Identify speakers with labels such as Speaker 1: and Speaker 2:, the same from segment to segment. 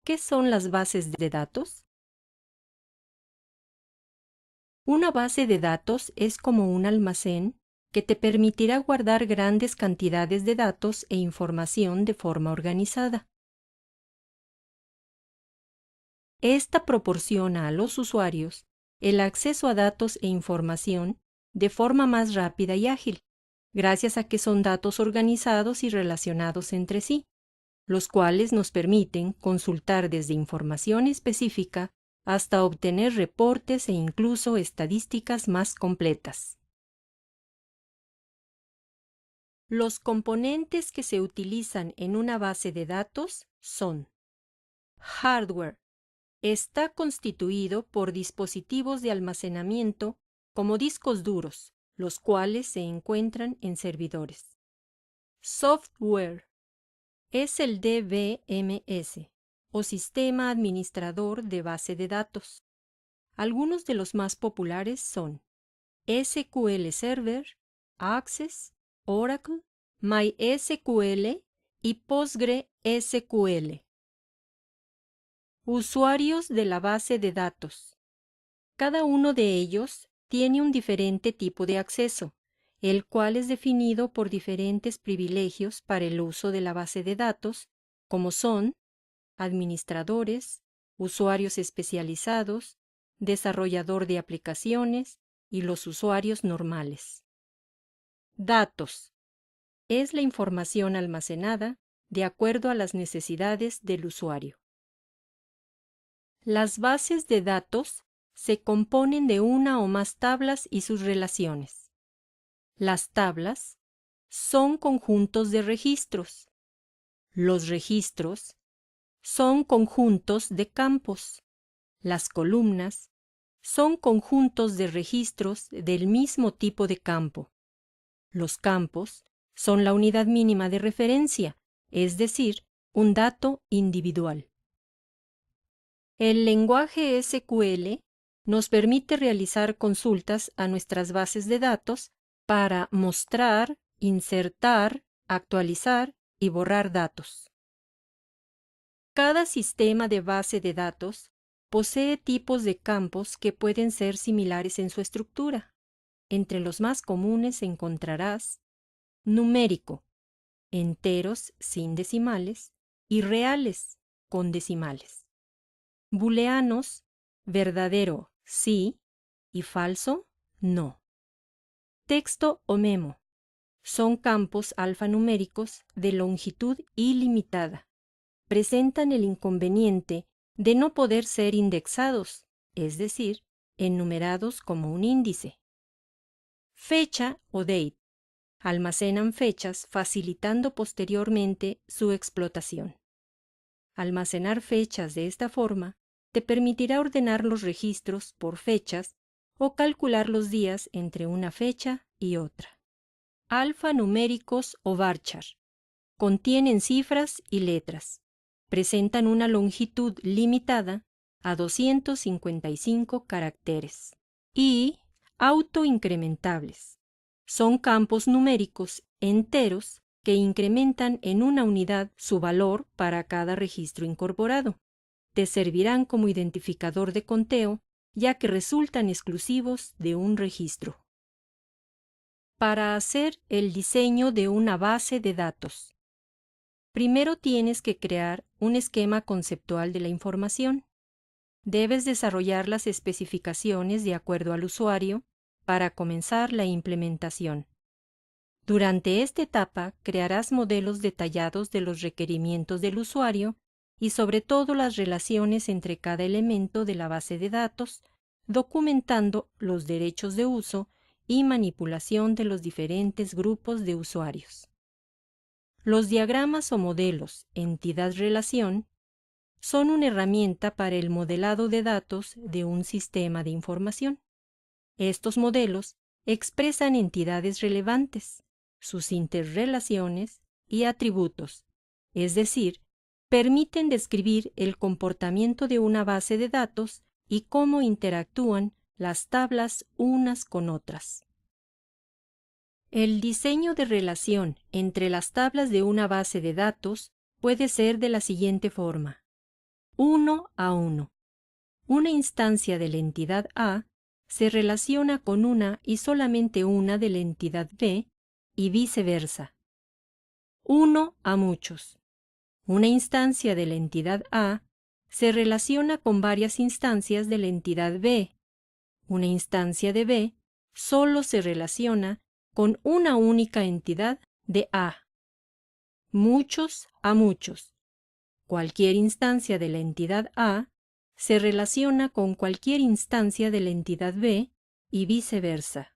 Speaker 1: ¿Qué son las bases de datos? Una base de datos es como un almacén que te permitirá guardar grandes cantidades de datos e información de forma organizada. Esta proporciona a los usuarios el acceso a datos e información de forma más rápida y ágil, gracias a que son datos organizados y relacionados entre sí, los cuales nos permiten consultar desde información específica hasta obtener reportes e incluso estadísticas más completas. Los componentes que se utilizan en una base de datos son hardware. Está constituido por dispositivos de almacenamiento como discos duros, los cuales se encuentran en servidores. Software es el DBMS, o Sistema Administrador de Base de Datos. Algunos de los más populares son SQL Server, Access, Oracle, MySQL y PostgreSQL. Usuarios de la base de datos. Cada uno de ellos tiene un diferente tipo de acceso, el cual es definido por diferentes privilegios para el uso de la base de datos, como son administradores, usuarios especializados, desarrollador de aplicaciones y los usuarios normales. Datos. Es la información almacenada de acuerdo a las necesidades del usuario. Las bases de datos se componen de una o más tablas y sus relaciones. Las tablas son conjuntos de registros. Los registros son conjuntos de campos. Las columnas son conjuntos de registros del mismo tipo de campo. Los campos son la unidad mínima de referencia, es decir, un dato individual. El lenguaje SQL nos permite realizar consultas a nuestras bases de datos para mostrar, insertar, actualizar y borrar datos. Cada sistema de base de datos posee tipos de campos que pueden ser similares en su estructura. Entre los más comunes encontrarás numérico, enteros sin decimales, y reales con decimales. Booleanos, verdadero sí y falso no. Texto o memo son campos alfanuméricos de longitud ilimitada. Presentan el inconveniente de no poder ser indexados, es decir, enumerados como un índice. Fecha o date almacenan fechas facilitando posteriormente su explotación. Almacenar fechas de esta forma te permitirá ordenar los registros por fechas o calcular los días entre una fecha y otra. Alfanuméricos o varchar contienen cifras y letras. Presentan una longitud limitada a 255 caracteres. Y autoincrementables. Son campos numéricos enteros que incrementan en una unidad su valor para cada registro incorporado. Te servirán como identificador de conteo, ya que resultan exclusivos de un registro. Para hacer el diseño de una base de datos, primero tienes que crear un esquema conceptual de la información. Debes desarrollar las especificaciones de acuerdo al usuario para comenzar la implementación. Durante esta etapa crearás modelos detallados de los requerimientos del usuario y sobre todo las relaciones entre cada elemento de la base de datos, documentando los derechos de uso y manipulación de los diferentes grupos de usuarios. Los diagramas o modelos entidad-relación son una herramienta para el modelado de datos de un sistema de información. Estos modelos expresan entidades relevantes, sus interrelaciones y atributos, es decir, permiten describir el comportamiento de una base de datos y cómo interactúan las tablas unas con otras. El diseño de relación entre las tablas de una base de datos puede ser de la siguiente forma. 1 a 1. Una instancia de la entidad A se relaciona con una y solamente una de la entidad B y viceversa. 1 a muchos. Una instancia de la entidad A se relaciona con varias instancias de la entidad B. Una instancia de B solo se relaciona con una única entidad de A. Muchos a muchos. Cualquier instancia de la entidad A se relaciona con cualquier instancia de la entidad B y viceversa.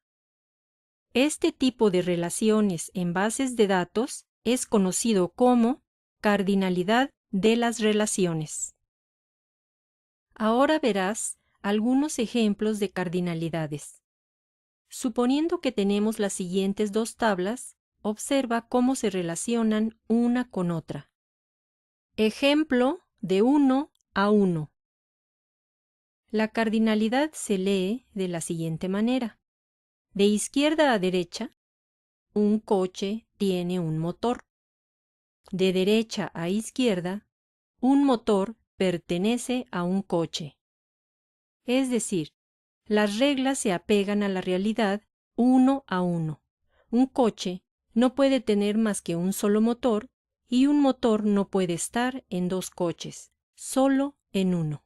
Speaker 1: Este tipo de relaciones en bases de datos es conocido como cardinalidad de las relaciones. Ahora verás algunos ejemplos de cardinalidades. Suponiendo que tenemos las siguientes dos tablas, observa cómo se relacionan una con otra. Ejemplo de 1 a 1. La cardinalidad se lee de la siguiente manera. De izquierda a derecha, un coche tiene un motor. De derecha a izquierda, un motor pertenece a un coche. Es decir, las reglas se apegan a la realidad 1 a 1. Un coche no puede tener más que un solo motor y un motor no puede estar en dos coches, solo en uno.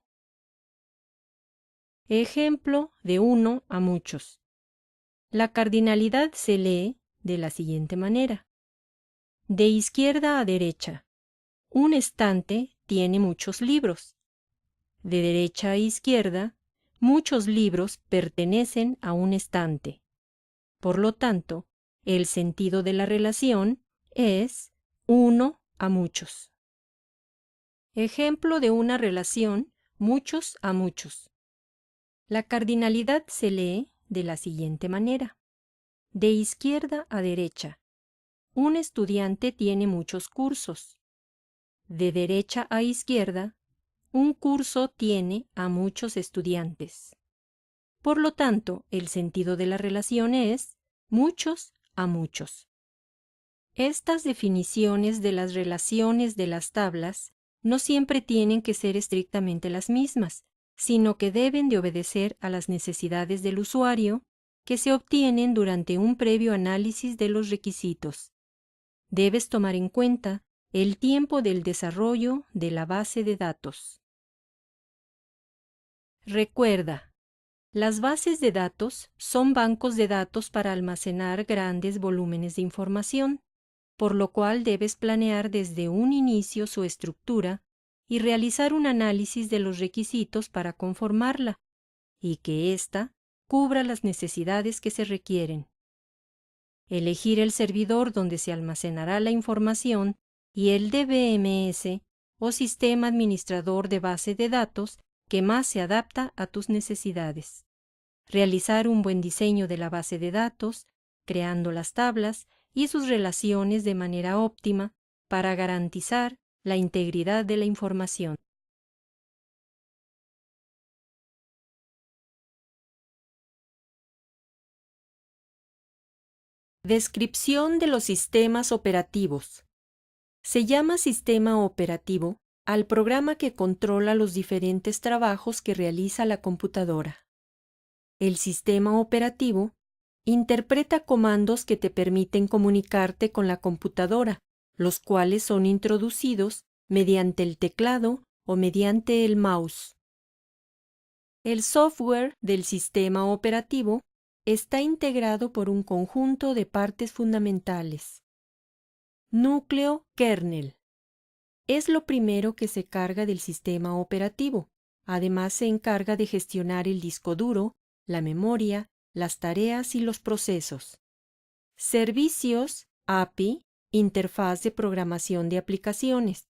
Speaker 1: Ejemplo de 1 a muchos. La cardinalidad se lee de la siguiente manera. De izquierda a derecha, un estante tiene muchos libros. De derecha a izquierda, muchos libros pertenecen a un estante. Por lo tanto, el sentido de la relación es 1 a muchos. Ejemplo de una relación muchos a muchos. La cardinalidad se lee de la siguiente manera. De izquierda a derecha, un estudiante tiene muchos cursos. De derecha a izquierda, un curso tiene a muchos estudiantes. Por lo tanto, el sentido de la relación es muchos a muchos. Estas definiciones de las relaciones de las tablas no siempre tienen que ser estrictamente las mismas, sino que deben de obedecer a las necesidades del usuario que se obtienen durante un previo análisis de los requisitos. Debes tomar en cuenta el tiempo del desarrollo de la base de datos. Recuerda, las bases de datos son bancos de datos para almacenar grandes volúmenes de información, por lo cual debes planear desde un inicio su estructura y realizar un análisis de los requisitos para conformarla, y que ésta cubra las necesidades que se requieren. Elegir el servidor donde se almacenará la información y el DBMS o sistema administrador de base de datos que más se adapta a tus necesidades. Realizar un buen diseño de la base de datos, creando las tablas y sus relaciones de manera óptima para garantizar la integridad de la información. Descripción de los sistemas operativos. Se llama sistema operativo al programa que controla los diferentes trabajos que realiza la computadora. El sistema operativo interpreta comandos que te permiten comunicarte con la computadora, los cuales son introducidos mediante el teclado o mediante el mouse. El software del sistema operativo está integrado por un conjunto de partes fundamentales. Núcleo kernel. Es lo primero que se carga del sistema operativo. Además, se encarga de gestionar el disco duro, la memoria, las tareas y los procesos. Servicios, API, interfaz de programación de aplicaciones.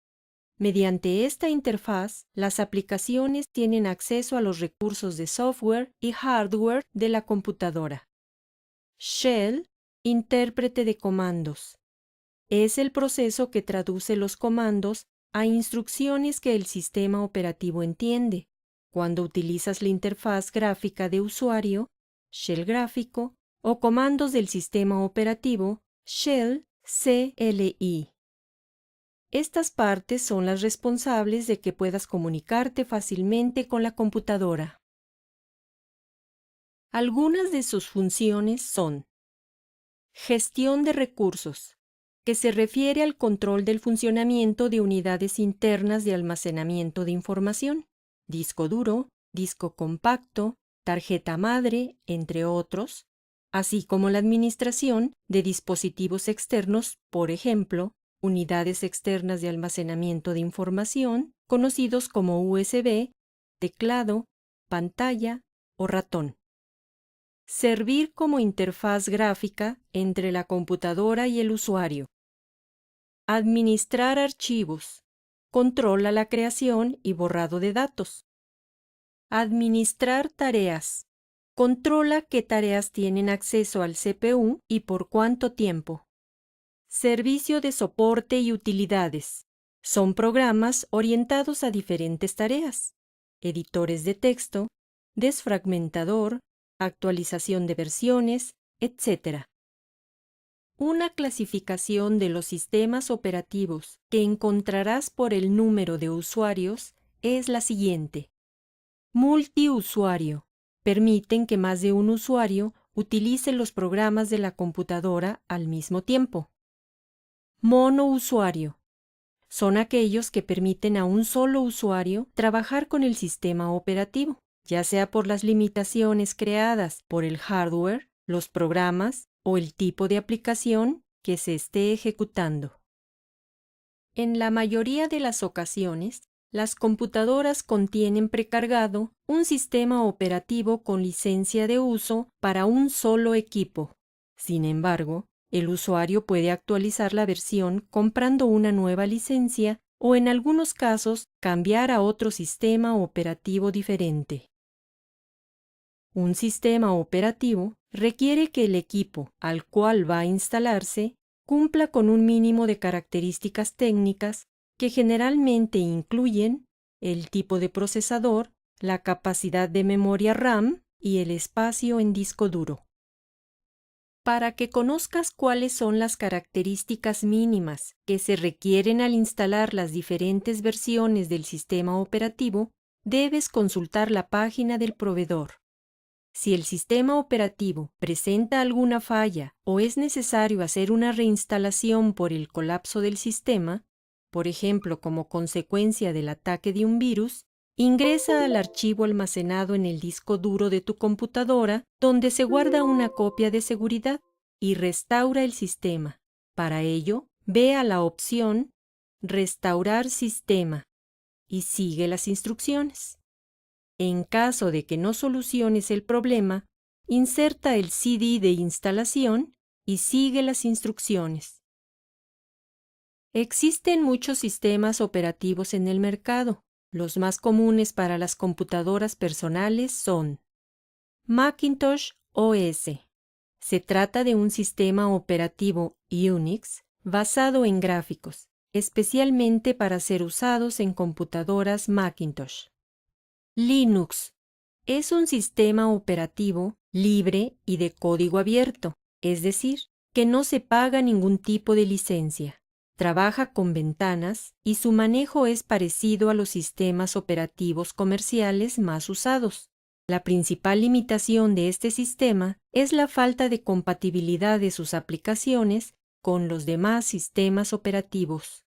Speaker 1: Mediante esta interfaz, las aplicaciones tienen acceso a los recursos de software y hardware de la computadora. Shell, intérprete de comandos. Es el proceso que traduce los comandos a instrucciones que el sistema operativo entiende. Cuando utilizas la interfaz gráfica de usuario, Shell gráfico, o comandos del sistema operativo, Shell CLI. Estas partes son las responsables de que puedas comunicarte fácilmente con la computadora. Algunas de sus funciones son: gestión de recursos, que se refiere al control del funcionamiento de unidades internas de almacenamiento de información, disco duro, disco compacto, tarjeta madre, entre otros, así como la administración de dispositivos externos, por ejemplo, unidades externas de almacenamiento de información, conocidos como USB, teclado, pantalla o ratón. Servir como interfaz gráfica entre la computadora y el usuario. Administrar archivos. Controla la creación y borrado de datos. Administrar tareas. Controla qué tareas tienen acceso al CPU y por cuánto tiempo. Servicio de soporte y utilidades. Son programas orientados a diferentes tareas. Editores de texto, desfragmentador, actualización de versiones, etc. Una clasificación de los sistemas operativos que encontrarás por el número de usuarios es la siguiente. Multiusuario. Permiten que más de un usuario utilice los programas de la computadora al mismo tiempo. Monousuario. Son aquellos que permiten a un solo usuario trabajar con el sistema operativo, ya sea por las limitaciones creadas por el hardware, los programas o el tipo de aplicación que se esté ejecutando. En la mayoría de las ocasiones, las computadoras contienen precargado un sistema operativo con licencia de uso para un solo equipo. Sin embargo, el usuario puede actualizar la versión comprando una nueva licencia o, en algunos casos, cambiar a otro sistema operativo diferente. Un sistema operativo requiere que el equipo al cual va a instalarse cumpla con un mínimo de características técnicas que generalmente incluyen el tipo de procesador, la capacidad de memoria RAM y el espacio en disco duro. Para que conozcas cuáles son las características mínimas que se requieren al instalar las diferentes versiones del sistema operativo, debes consultar la página del proveedor. Si el sistema operativo presenta alguna falla o es necesario hacer una reinstalación por el colapso del sistema, por ejemplo como consecuencia del ataque de un virus, ingresa al archivo almacenado en el disco duro de tu computadora, donde se guarda una copia de seguridad, y restaura el sistema. Para ello, ve a la opción Restaurar sistema y sigue las instrucciones. En caso de que no soluciones el problema, inserta el CD de instalación y sigue las instrucciones. Existen muchos sistemas operativos en el mercado. Los más comunes para las computadoras personales son Macintosh OS. Se trata de un sistema operativo Unix basado en gráficos, especialmente para ser usados en computadoras Macintosh. Linux es un sistema operativo libre y de código abierto, es decir, que no se paga ningún tipo de licencia. Trabaja con ventanas y su manejo es parecido a los sistemas operativos comerciales más usados. La principal limitación de este sistema es la falta de compatibilidad de sus aplicaciones con los demás sistemas operativos.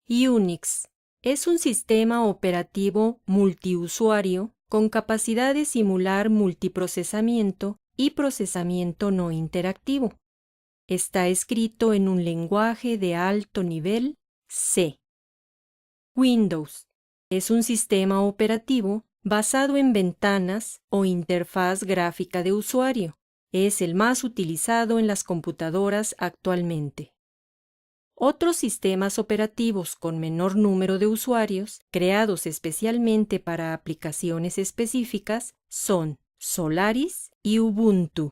Speaker 1: Unix es un sistema operativo multiusuario con capacidad de simular multiprocesamiento y procesamiento no interactivo. Está escrito en un lenguaje de alto nivel C. Windows es un sistema operativo basado en ventanas o interfaz gráfica de usuario. Es el más utilizado en las computadoras actualmente. Otros sistemas operativos con menor número de usuarios, creados especialmente para aplicaciones específicas, son Solaris y Ubuntu.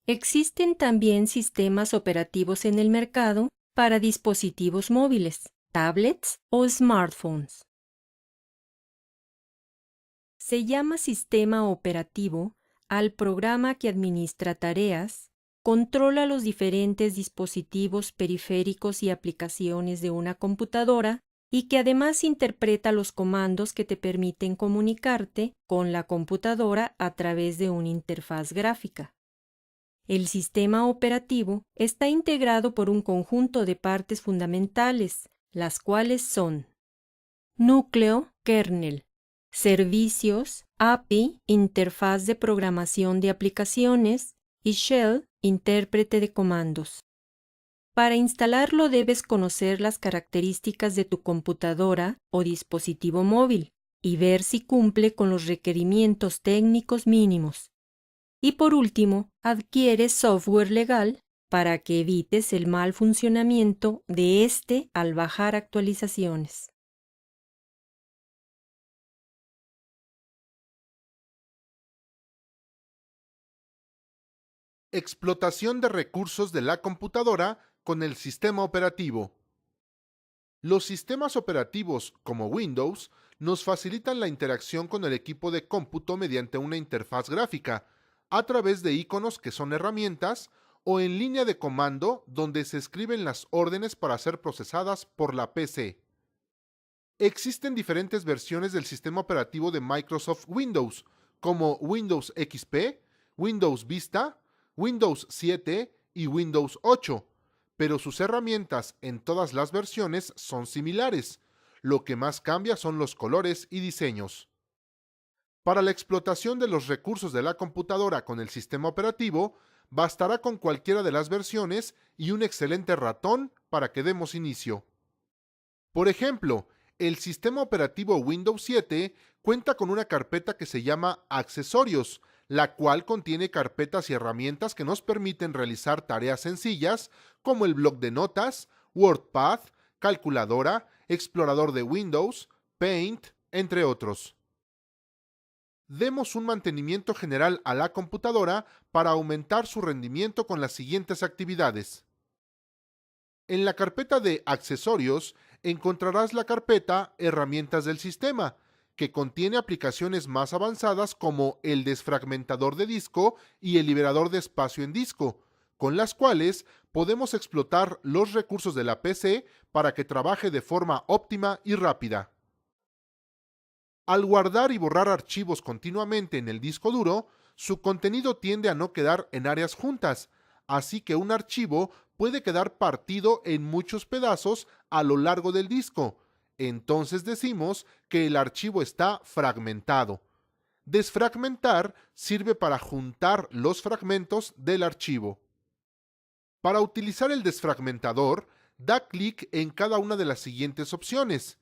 Speaker 1: Existen también sistemas operativos en el mercado para dispositivos móviles, tablets o smartphones. Se llama sistema operativo al programa que administra tareas, controla los diferentes dispositivos periféricos y aplicaciones de una computadora y que además interpreta los comandos que te permiten comunicarte con la computadora a través de una interfaz gráfica. El sistema operativo está integrado por un conjunto de partes fundamentales, las cuales son núcleo, kernel, servicios, API, interfaz de programación de aplicaciones, y shell, intérprete de comandos. Para instalarlo debes conocer las características de tu computadora o dispositivo móvil y ver si cumple con los requerimientos técnicos mínimos. Y por último, adquiere software legal para que evites el mal funcionamiento de este al bajar actualizaciones.
Speaker 2: Explotación de recursos de la computadora con el sistema operativo. Los sistemas operativos, como Windows, nos facilitan la interacción con el equipo de cómputo mediante una interfaz gráfica, a través de iconos que son herramientas, o en línea de comando donde se escriben las órdenes para ser procesadas por la PC. Existen diferentes versiones del sistema operativo de Microsoft Windows, como Windows XP, Windows Vista, Windows 7 y Windows 8, pero sus herramientas en todas las versiones son similares. Lo que más cambia son los colores y diseños. Para la explotación de los recursos de la computadora con el sistema operativo, bastará con cualquiera de las versiones y un excelente ratón para que demos inicio. Por ejemplo, el sistema operativo Windows 7 cuenta con una carpeta que se llama Accesorios, la cual contiene carpetas y herramientas que nos permiten realizar tareas sencillas como el bloc de notas, WordPad, calculadora, explorador de Windows, Paint, entre otros. Demos un mantenimiento general a la computadora para aumentar su rendimiento con las siguientes actividades. En la carpeta de Accesorios encontrarás la carpeta Herramientas del sistema, que contiene aplicaciones más avanzadas como el desfragmentador de disco y el liberador de espacio en disco, con las cuales podemos explotar los recursos de la PC para que trabaje de forma óptima y rápida. Al guardar y borrar archivos continuamente en el disco duro, su contenido tiende a no quedar en áreas juntas, así que un archivo puede quedar partido en muchos pedazos a lo largo del disco. Entonces decimos que el archivo está fragmentado. Desfragmentar sirve para juntar los fragmentos del archivo. Para utilizar el desfragmentador, da clic en cada una de las siguientes opciones.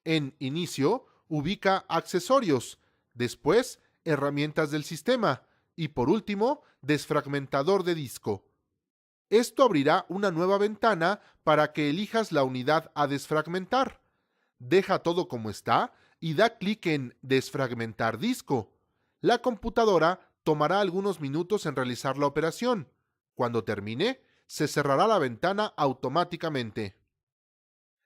Speaker 2: En Inicio, ubica Accesorios, después Herramientas del sistema y por último, Desfragmentador de disco. Esto abrirá una nueva ventana para que elijas la unidad a desfragmentar. Deja todo como está y da clic en Desfragmentar disco. La computadora tomará algunos minutos en realizar la operación. Cuando termine, se cerrará la ventana automáticamente.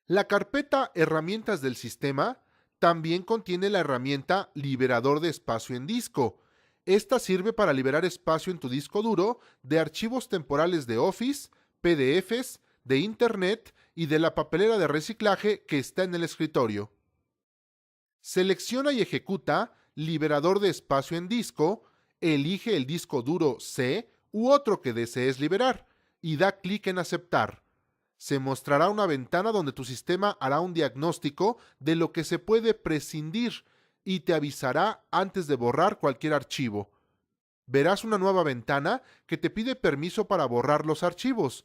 Speaker 2: La carpeta Herramientas del sistema también contiene la herramienta Liberador de espacio en disco. Esta sirve para liberar espacio en tu disco duro de archivos temporales de Office, PDFs, de Internet y de la papelera de reciclaje que está en el escritorio. Selecciona y ejecuta Liberador de espacio en disco, elige el disco duro C u otro que desees liberar y da clic en Aceptar. Se mostrará una ventana donde tu sistema hará un diagnóstico de lo que se puede prescindir y te avisará antes de borrar cualquier archivo. Verás una nueva ventana que te pide permiso para borrar los archivos.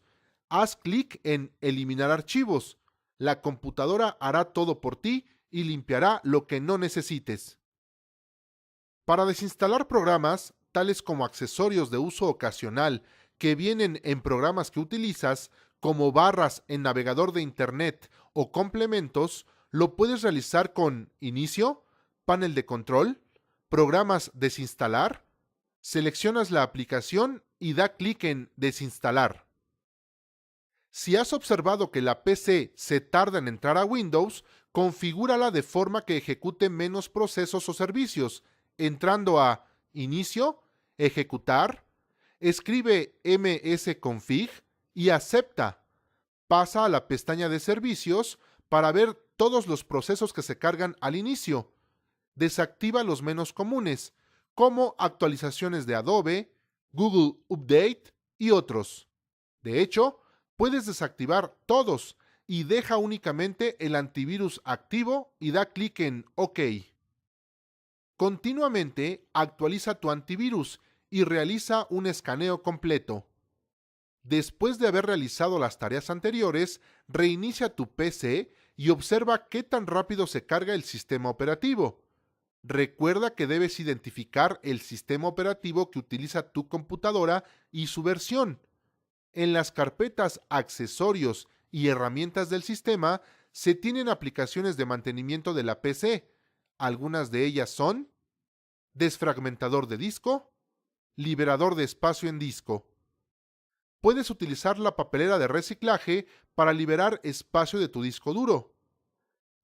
Speaker 2: Haz clic en Eliminar archivos. La computadora hará todo por ti y limpiará lo que no necesites. Para desinstalar programas, tales como accesorios de uso ocasional que vienen en programas que utilizas, como barras en navegador de Internet o complementos, lo puedes realizar con Inicio, Panel de control, Programas Desinstalar, seleccionas la aplicación y da clic en Desinstalar. Si has observado que la PC se tarda en entrar a Windows, configúrala de forma que ejecute menos procesos o servicios, entrando a Inicio, Ejecutar, Escribe msconfig y acepta. Pasa a la pestaña de servicios para ver todos los procesos que se cargan al inicio. Desactiva los menos comunes, como actualizaciones de Adobe, Google Update y otros. De hecho, puedes desactivar todos y deja únicamente el antivirus activo y da clic en OK. Continuamente actualiza tu antivirus y realiza un escaneo completo. Después de haber realizado las tareas anteriores, reinicia tu PC y observa qué tan rápido se carga el sistema operativo. Recuerda que debes identificar el sistema operativo que utiliza tu computadora y su versión. En las carpetas Accesorios y Herramientas del sistema se tienen aplicaciones de mantenimiento de la PC. Algunas de ellas son desfragmentador de disco, liberador de espacio en disco. Puedes utilizar la papelera de reciclaje para liberar espacio de tu disco duro.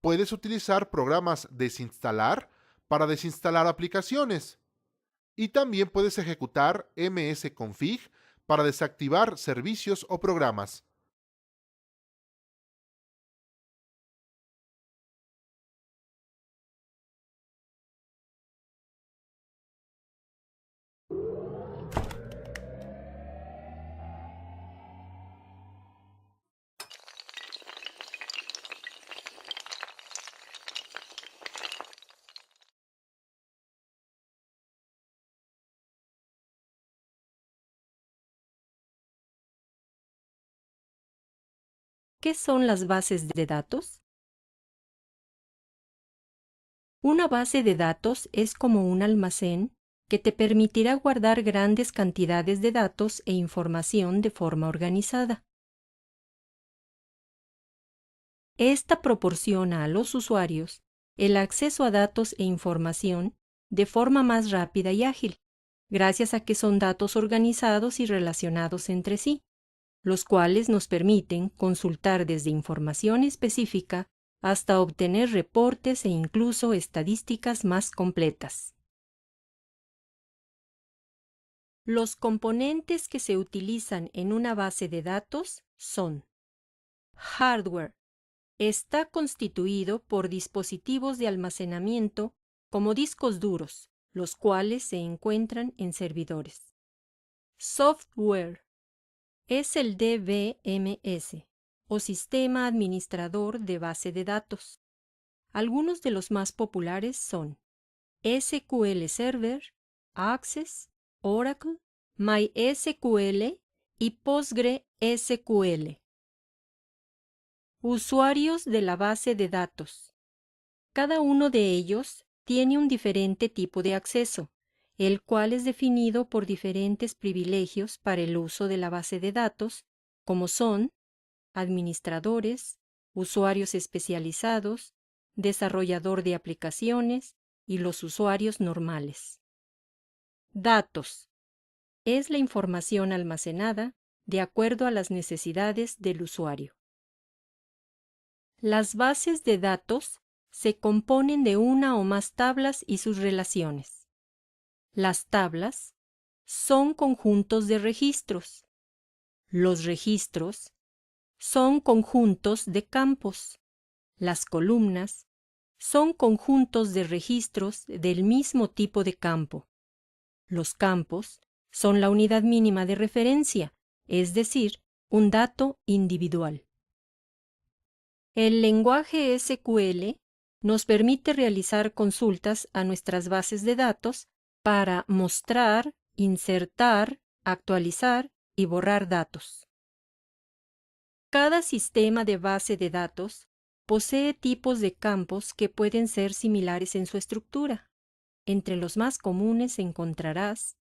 Speaker 2: Puedes utilizar programas desinstalar para desinstalar aplicaciones. Y también puedes ejecutar msconfig para desactivar servicios o programas.
Speaker 1: ¿Qué son las bases de datos? Una base de datos es como un almacén que te permitirá guardar grandes cantidades de datos e información de forma organizada. Esta proporciona a los usuarios el acceso a datos e información de forma más rápida y ágil, gracias a que son datos organizados y relacionados entre sí, los cuales nos permiten consultar desde información específica hasta obtener reportes e incluso estadísticas más completas. Los componentes que se utilizan en una base de datos son hardware. Está constituido por dispositivos de almacenamiento como discos duros, los cuales se encuentran en servidores. Software es el DBMS, o Sistema Administrador de Base de Datos. Algunos de los más populares son SQL Server, Access, Oracle, MySQL y PostgreSQL. Usuarios de la base de datos. Cada uno de ellos tiene un diferente tipo de acceso, el cual es definido por diferentes privilegios para el uso de la base de datos, como son administradores, usuarios especializados, desarrollador de aplicaciones y los usuarios normales. Datos. Es la información almacenada de acuerdo a las necesidades del usuario. Las bases de datos se componen de una o más tablas y sus relaciones. Las tablas son conjuntos de registros. Los registros son conjuntos de campos. Las columnas son conjuntos de registros del mismo tipo de campo. Los campos son la unidad mínima de referencia, es decir, un dato individual. El lenguaje SQL nos permite realizar consultas a nuestras bases de datos para mostrar, insertar, actualizar y borrar datos. Cada sistema de base de datos posee tipos de campos que pueden ser similares en su estructura. Entre los más comunes encontrarás